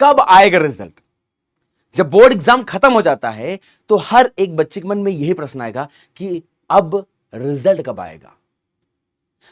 कब आएगा रिजल्ट। जब बोर्ड एग्जाम खत्म हो जाता है तो हर एक बच्चे के मन में यही प्रश्न आएगा कि अब रिजल्ट कब आएगा।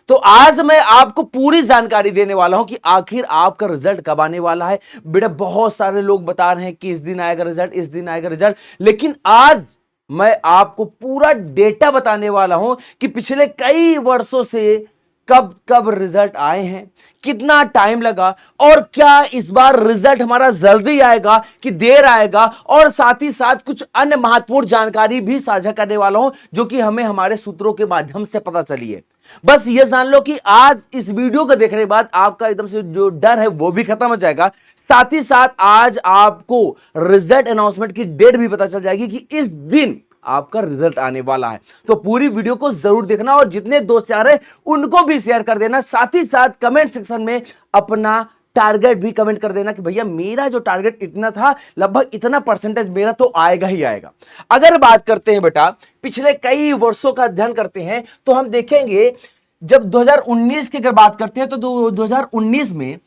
तो आज मैं आपको पूरी जानकारी देने वाला हूं कि आखिर आपका रिजल्ट कब आने वाला है। बेटा बहुत सारे लोग बता रहे हैं कि इस दिन आएगा रिजल्ट, इस दिन आएगा रिजल्ट, लेकिन आज मैं आपको पूरा डेटा बताने वाला हूं कि पिछले कई वर्षों से कब कब रिजल्ट आए हैं, कितना टाइम लगा, और क्या इस बार रिजल्ट हमारा जल्दी आएगा कि देर आएगा, और साथ ही साथ कुछ अन्य महत्वपूर्ण जानकारी भी साझा करने वाला हूं जो कि हमें हमारे सूत्रों के माध्यम से पता चली है। बस ये जान लो कि आज इस वीडियो को देखने के बाद आपका एकदम से जो डर है वो भी खत्म हो जाएगा। साथ ही साथ आज आपको रिजल्ट अनाउंसमेंट की डेट भी पता चल जाएगी कि इस दिन आपका रिजल्ट आने वाला है। तो पूरी वीडियो को जरूर देखना और जितने दोस्त यार हैं उनको भी शेयर कर देना। साथ ही साथ कमेंट सेक्शन में अपना टारगेट भी कमेंट कर देना कि भैया मेरा जो टारगेट इतना था, लगभग इतना परसेंटेज मेरा तो आएगा ही आएगा। अगर बात करते हैं बेटा पिछले कई वर्षों का अध्ययन करते हैं तो हम देखेंगे जब 2019 की अगर बात करते हैं तो 2019 में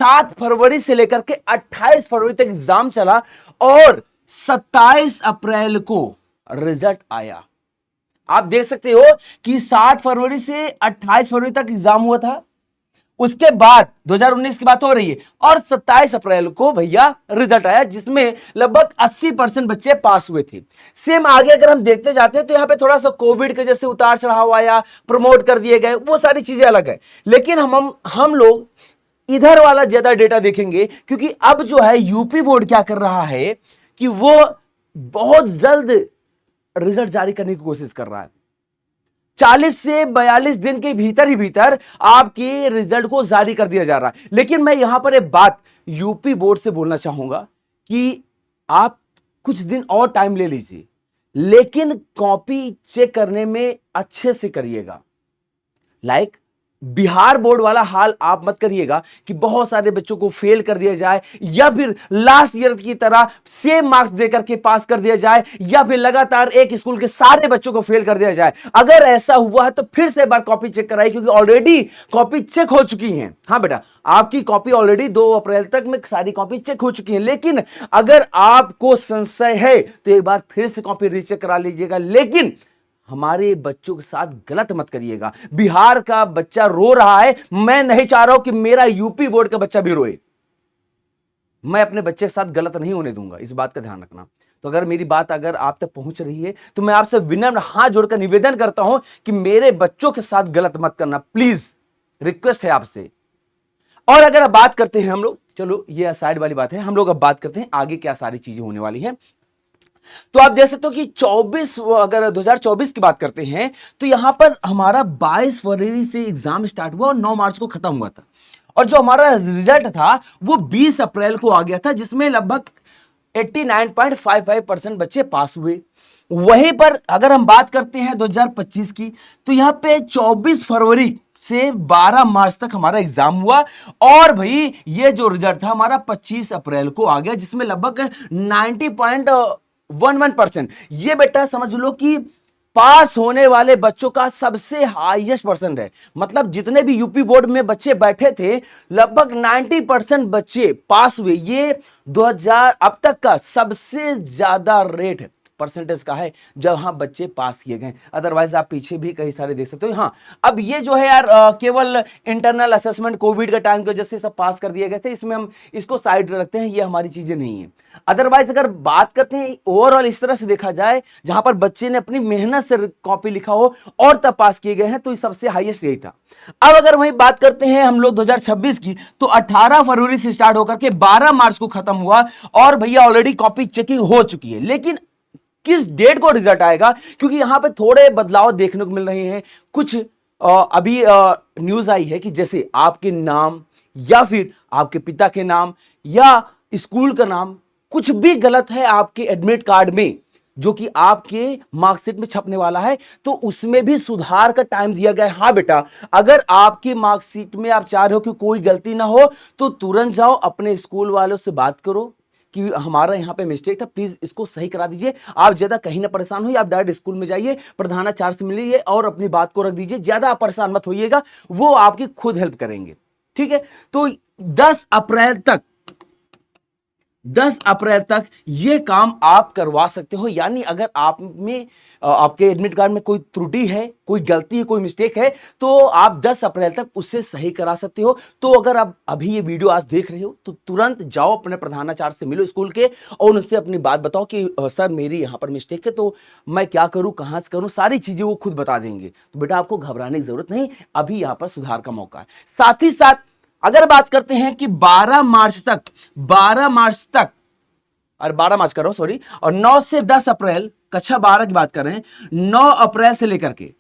7 फरवरी से लेकर के 28 फरवरी तक एग्जाम चला और 27 अप्रैल को रिजल्ट आया। आप देख सकते हो कि 7 फरवरी से 28 फरवरी तक एग्जाम हुआ था, उसके बाद 2019 की बात हो रही है, और 27 अप्रैल को भैया रिजल्ट आया जिसमें लगभग 80% बच्चे पास हुए थे। सेम आगे अगर हम देखते जाते हैं तो यहां पे थोड़ा सा कोविड के जैसे उतार चढ़ाव आया, प्रमोट कर दिए गए, वो सारी चीजें अलग है। लेकिन हम लोग इधर वाला ज्यादा डेटा देखेंगे क्योंकि अब जो है यूपी बोर्ड क्या कर रहा है कि वो बहुत जल्द रिजल्ट जारी करने की कोशिश कर रहा है। 40 से 42 दिन के भीतर ही भीतर आपके रिजल्ट को जारी कर दिया जा रहा है। लेकिन मैं यहां पर एक बात यूपी बोर्ड से बोलना चाहूंगा कि आप कुछ दिन और टाइम ले लीजिए, लेकिन कॉपी चेक करने में अच्छे से करिएगा। लाइक बिहार बोर्ड वाला हाल आप मत करिएगा कि बहुत सारे बच्चों को फेल कर दिया जाए, या फिर लास्ट ईयर की तरह सेम मार्क्स देकर के पास कर दिया जाए, या फिर लगातार एक स्कूल के सारे बच्चों को फेल कर दिया जाए। अगर ऐसा हुआ है तो फिर से एक बार कॉपी चेक कराइए क्योंकि ऑलरेडी कॉपी चेक हो चुकी है। हाँ बेटा, आपकी कॉपी ऑलरेडी 2 अप्रैल तक में सारी कॉपी चेक हो चुकी है। लेकिन अगर आपको संशय है तो एक बार फिर से कॉपी रीचेक करा लीजिएगा, लेकिन हमारे बच्चों के साथ गलत मत करिएगा। बिहार का बच्चा रो रहा है, मैं नहीं चाह रहा हूं कि मेरा यूपी बोर्ड का बच्चा भी रोए। मैं अपने बच्चे के साथ गलत नहीं होने दूंगा, इस बात का ध्यान रखना। तो अगर मेरी बात अगर आप तक पहुंच रही है तो मैं आपसे विनम्र हाथ जोड़कर निवेदन करता हूं कि मेरे बच्चों के साथ गलत मत करना, प्लीज रिक्वेस्ट है आपसे। और अगर अब बात करते हैं हम लोग, चलो ये साइड वाली बात है, हम लोग अब बात करते हैं आगे क्या सारी चीजें होने वाली है। तो आप देख सकते हो कि 24 अगर 2024 की बात करते हैं तो यहां पर हमारा 22 फरवरी से एग्जाम स्टार्ट हुआ और 9 मार्च को खत्म हुआ था, और जो हमारा रिजल्ट था वो 20 अप्रैल को आ गया था जिसमें लगभग 89.55% बच्चे पास हुए। वहीं पर अगर हम बात करते हैं 2025 की तो यहां पे 24 फरवरी से 12 मार्च तक हमारा एग्जाम हुआ, और भाई ये जो रिजल्ट था हमारा 25 अप्रैल को आ गया जिसमें लगभग 90.11%। ये बेटा समझ लो कि पास होने वाले बच्चों का सबसे हाईएस्ट परसेंट है। मतलब जितने भी यूपी बोर्ड में बच्चे बैठे थे लगभग 90% बच्चे पास हुए। ये 2000 अब तक का सबसे ज्यादा रेट परसेंटेज का है जहां बच्चे पास किए गए। अदरवाइज आप पीछे भी कई सारे देख सकते हो। हाँ, अब ये जो है यार केवल इंटरनल असेसमेंट कोविड का टाइम की वजह से सब पास कर दिए गए थे, इसमें हम इसको साइड रखते हैं, ये हमारी चीजें नहीं है। अदरवाइज अगर बात करते हैं ओवरऑल इस तरह से देखा जाए जहां पर बच्चे ने अपनी मेहनत से कॉपी लिखा हो और तब पास किए गए हैं, तो सबसे हाईएस्ट यही था। अब अगर वही बात करते हैं हम लोग 2026 की तो 18 फरवरी से स्टार्ट होकर के 12 मार्च को खत्म हुआ, और भैया ऑलरेडी कॉपी चेकिंग हो चुकी है। लेकिन किस डेट को रिजल्ट आएगा, क्योंकि यहां पे थोड़े बदलाव देखने को मिल रहे हैं। कुछ अभी न्यूज आई है कि जैसे आपके नाम या फिर आपके पिता के नाम या स्कूल का नाम कुछ भी गलत है आपके एडमिट कार्ड में जो कि आपके मार्कशीट में छपने वाला है, तो उसमें भी सुधार का टाइम दिया गया है। हाँ बेटा, अगर आपकी मार्कशीट में आप चाह रहे हो कि कोई गलती ना हो तो तुरंत जाओ अपने स्कूल वालों से बात करो कि हमारा यहाँ पे मिस्टेक था, प्लीज इसको सही करा दीजिए। आप ज्यादा कहीं ना परेशान होइए, आप डायरेक्ट स्कूल में जाइए, प्रधानाचार्य से मिलिए और अपनी बात को रख दीजिए। ज्यादा आप परेशान मत होइएगा, वो आपकी खुद हेल्प करेंगे। ठीक है, तो 10 अप्रैल तक 10 अप्रैल तक ये काम आप करवा सकते हो। यानी अगर आप में आपके एडमिट कार्ड में कोई त्रुटि है, कोई गलती है, कोई मिस्टेक है, तो आप 10 अप्रैल तक उससे सही करा सकते हो। तो अगर आप अभी ये वीडियो आज देख रहे हो तो तुरंत जाओ अपने प्रधानाचार्य से मिलो स्कूल के और उनसे अपनी बात बताओ कि सर मेरी यहां पर मिस्टेक है, तो मैं क्या करूं, कहां से करूं, सारी चीजें वो खुद बता देंगे। तो बेटा आपको घबराने की जरूरत नहीं, अभी यहां पर सुधार का मौका है। साथ ही साथ अगर बात करते हैं कि 12 मार्च तक और 12 मार्च कर रहा हूं सॉरी, और 9 से 10 अप्रैल, कक्षा 12 की बात कर रहे हैं, 9 अप्रैल से लेकर के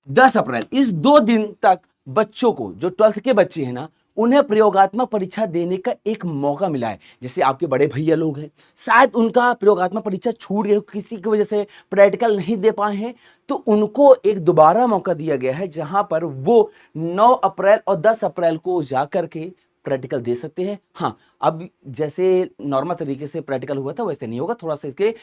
10 अप्रैल, इस 2 दिन तक बच्चों को, जो 12th के बच्चे हैं ना, उन्हें प्रयोगात्मक परीक्षा देने का एक मौका मिला है। जैसे आपके बड़े भैया लोग हैं, शायद उनका प्रयोगात्मक परीक्षा छूट गई, किसी की वजह से प्रैक्टिकल नहीं दे पाए हैं, तो उनको एक दोबारा मौका दिया गया है जहां पर वो 9 अप्रैल और 10 अप्रैल को जाकर के प्रैक्टिकल दे सकते हैं। हाँ, अब जैसे नॉर्मल तरीके से प्रैक्टिकल हुआ था वैसे नहीं होगा, थोड़ा सा इसके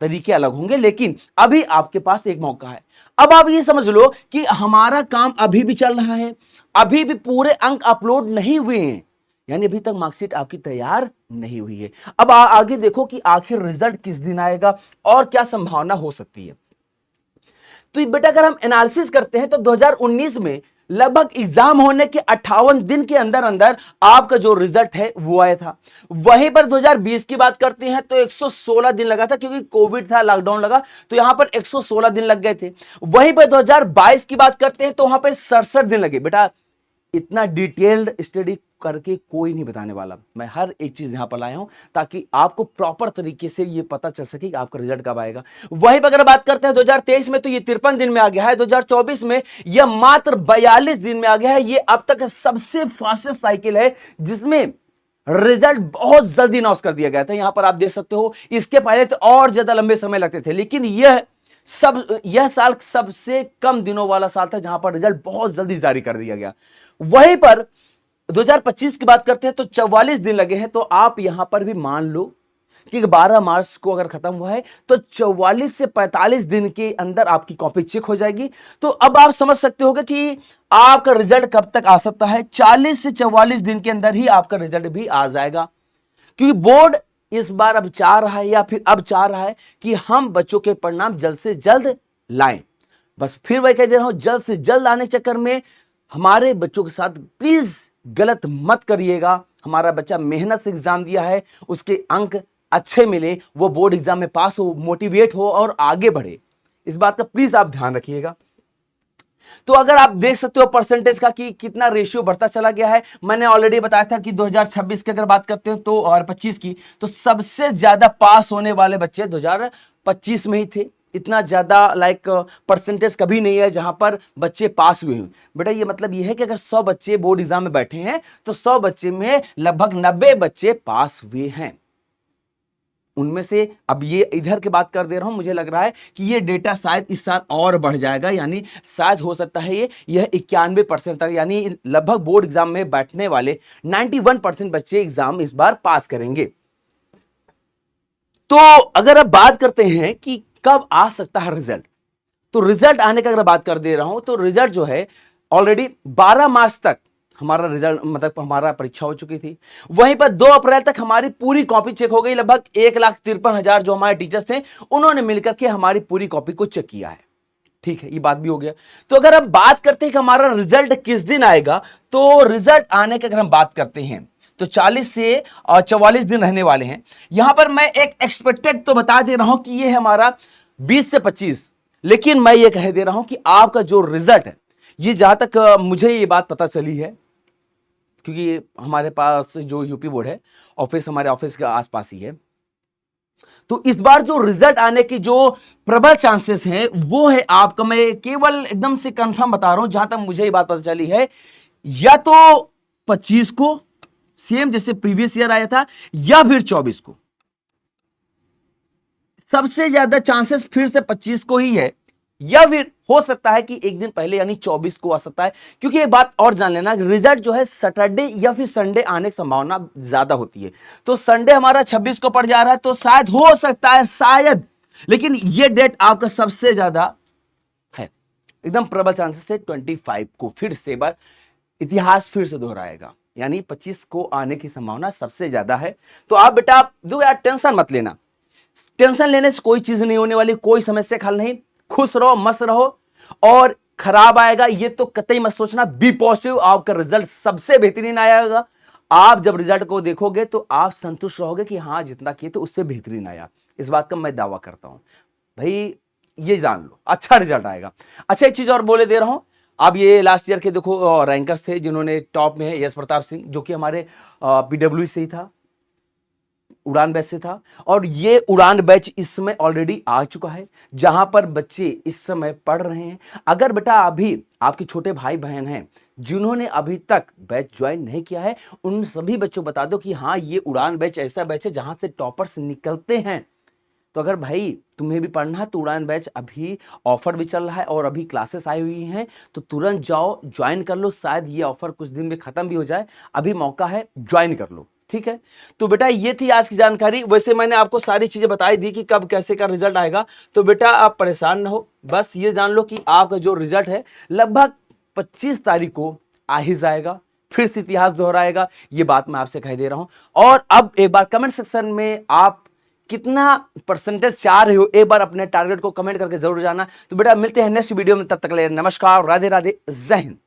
तरीके अलग होंगे, लेकिन अभी आपके पास एक मौका है। अब आप ये समझ लो कि हमारा काम अभी भी चल रहा है, अभी भी पूरे अंक अपलोड नहीं हुए हैं, यानी अभी तक मार्कशीट आपकी तैयार नहीं हुई है। अब आगे देखो कि आखिर रिजल्ट किस दिन आएगा और क्या संभावना हो सकती है। तो बेटा अगर हम एनालिसिस करते हैं तो 2019 में लगभग एग्जाम होने के 58 दिन के अंदर अंदर आपका जो रिजल्ट है वो आया था। वहीं पर 2020 की बात करते हैं तो 116 दिन लगा था, क्योंकि कोविड था, लॉकडाउन लगा, तो यहां पर 116 दिन लग गए थे। वहीं पर 2022 की बात करते हैं तो वहां पर 67 दिन लगे। बेटा इतना डिटेल्ड स्टडी करके कोई नहीं बताने वाला, मैं हर एक चीज यहां पर लाया हूं ताकि आपको प्रॉपर तरीके से ये पता चल सके कि आपका रिजल्ट कब आएगा। वहीं पर अगर बात करते हैं 2023 में तो ये 53 दिन में आ गया है, 2024 में यह मात्र 42 दिन में आ गया है। ये अब तक सबसे फास्टेस्ट साइकिल है जिसमें रिजल्ट बहुत जल्दी अनाउंस कर दिया गया था। यहां पर आप देख सकते हो, इसके पहले तो और ज्यादा लंबे समय लगते थे, लेकिन यह साल सबसे कम दिनों वाला साल था जहां पर रिजल्ट बहुत जल्दी जारी कर दिया गया। वहीं पर 2025 की बात करते हैं तो 44 दिन लगे हैं। तो आप यहां पर भी मान लो कि 12 मार्च को अगर खत्म हुआ है तो 44 से 45 दिन के अंदर आपकी कॉपी चेक हो जाएगी। तो अब आप समझ सकते होगे कि आपका रिजल्ट कब तक आ सकता है। 40 से 44 दिन के अंदर ही आपका रिजल्ट भी आ जाएगा, क्योंकि बोर्ड इस बार अब चाह रहा है, या फिर अब चाह रहा है कि हम बच्चों के परिणाम जल्द से जल्द लाएं। बस फिर वही कह दे रहा हूं, जल्द से जल्द आने चक्कर में हमारे बच्चों के साथ प्लीज गलत मत करिएगा। हमारा बच्चा मेहनत से एग्जाम दिया है, उसके अंक अच्छे मिले, वो बोर्ड एग्जाम में पास हो, मोटिवेट हो और आगे बढ़े, इस बात का प्लीज आप ध्यान रखिएगा। तो अगर आप देख सकते हो परसेंटेज का कि कितना रेशियो बढ़ता चला गया है, मैंने ऑलरेडी बताया था कि 2026 की अगर बात करते हो तो और 25 की, तो सबसे ज्यादा पास होने वाले बच्चे 2025 में ही थे। इतना ज्यादा परसेंटेज कभी नहीं है जहां पर बच्चे पास हुए हैं। बेटा ये मतलब ये है कि अगर 100 बच्चे बोर्ड एग्जाम में बैठे हैं तो 100 बच्चे में लगभग 90 बच्चे पास हुए हैं। उनमें से अब ये इधर की बात कर दे रहा हूं, मुझे लग रहा है कि ये डेटा शायद इस साल और बढ़ जाएगा, यानी शायद हो सकता है यह 91% तक, यानी लगभग बोर्ड एग्जाम में बैठने वाले 91% बच्चे एग्जाम इस बार पास करेंगे। तो अगर अब बात करते हैं कि कब आ सकता है रिजल्ट, तो रिजल्ट आने का अगर बात कर दे रहा हूं तो रिजल्ट जो है ऑलरेडी 12 मार्च तक हमारा रिजल्ट, मतलब हमारा परीक्षा हो चुकी थी। वहीं पर 2 अप्रैल तक हमारी पूरी कॉपी चेक हो गई। लगभग 1,53,000 जो हमारे टीचर्स थे उन्होंने मिलकर के हमारी पूरी कॉपी को चेक किया है। ठीक है, ये बात भी हो गया। तो अगर हम बात करते हैं कि हमारा रिजल्ट किस दिन आएगा, तो रिजल्ट आने की अगर हम बात करते हैं तो 40 से 44 दिन रहने वाले हैं। यहां पर मैं एक एक्सपेक्टेड तो बता दे रहा हूं कि ये है हमारा 20 से 25, लेकिन मैं ये कह दे रहा हूं कि आपका जो रिजल्ट है, ये जहां तक मुझे ये बात पता चली है, क्योंकि हमारे पास जो यूपी बोर्ड है ऑफिस हमारे ऑफिस के आसपास ही है, तो इस बार जो रिजल्ट आने की जो प्रबल चांसेस हैं वो है आपका, मैं केवल एकदम से कंफर्म बता रहा हूं जहां तक मुझे ये बात पता चली है, या तो 25 को सेम जैसे प्रीवियस ईयर आया था, या फिर 24 को। सबसे ज्यादा चांसेस फिर से 25 को ही है, या फिर हो सकता है कि एक दिन पहले यानी 24 को आ सकता है। क्योंकि एक बात और जान लेना, रिजल्ट जो है सैटरडे या फिर संडे आने की संभावना ज्यादा होती है। तो संडे हमारा 26 को पड़ जा रहा है, तो शायद हो सकता है, शायद, लेकिन यह डेट आपका सबसे ज्यादा है, एकदम प्रबल चांसेस है 25 को फिर से बार इतिहास फिर से दोहराएगा। यानी 25 को आने की संभावना सबसे ज्यादा है। तो आप बेटा जो यार टेंशन मत लेना, टेंशन लेने से कोई चीज नहीं होने वाली, कोई समस्या हल नहीं। खुश रहो, मस्त रहो, और खराब आएगा ये तो कतई मत सोचना। बी पॉजिटिव, आपका रिजल्ट सबसे बेहतरीन आएगा। आप जब रिजल्ट को देखोगे तो आप संतुष्ट रहोगे कि हाँ जितना किए तो उससे बेहतरीन आया, इस बात का मैं दावा करता हूं भाई। ये जान लो अच्छा रिजल्ट आएगा। अच्छा एक चीज और बोले दे रहा हूं, अब ये लास्ट ईयर के देखो रैंकर्स थे जिन्होंने टॉप में है, यश प्रताप सिंह जो कि हमारे पीडब्ल्यू से ही था, उड़ान बैच से था। और ये उड़ान बैच इस समय ऑलरेडी आ चुका है जहां पर बच्चे इस समय पढ़ रहे हैं। अगर बेटा अभी आपके छोटे भाई बहन हैं जिन्होंने अभी तक बैच ज्वाइन नहीं किया है, उन सभी बच्चों को बता दो कि हाँ ये उड़ान बैच ऐसा बैच है जहां से टॉपर्स निकलते हैं। तो अगर भाई तुम्हें भी पढ़ना है तो उड़ान बैच अभी ऑफर भी चल रहा है और अभी क्लासेस आई हुई हैं, तो तुरंत जाओ ज्वाइन कर लो। शायद ये ऑफर कुछ दिन में खत्म भी हो जाए, अभी मौका है, ज्वाइन कर लो, ठीक है। तो बेटा ये थी आज की जानकारी। वैसे मैंने आपको सारी चीजें बताई दी कि कब कैसे का रिजल्ट आएगा, तो बेटा आप परेशान ना हो, बस ये जान लो कि आपका जो रिजल्ट है लगभग 25 तारीख को आ ही जाएगा, फिर से इतिहास दोहराएगा, ये बात मैं आपसे कह दे रहा हूं। और अब एक बार कमेंट सेक्शन में आप कितना परसेंटेज चाह रहे हो एक बार अपने टारगेट को कमेंट करके जरूर जाना। तो बेटा मिलते हैं नेक्स्ट वीडियो में, तब तक ले नमस्कार, राधे राधे, जय हिंद।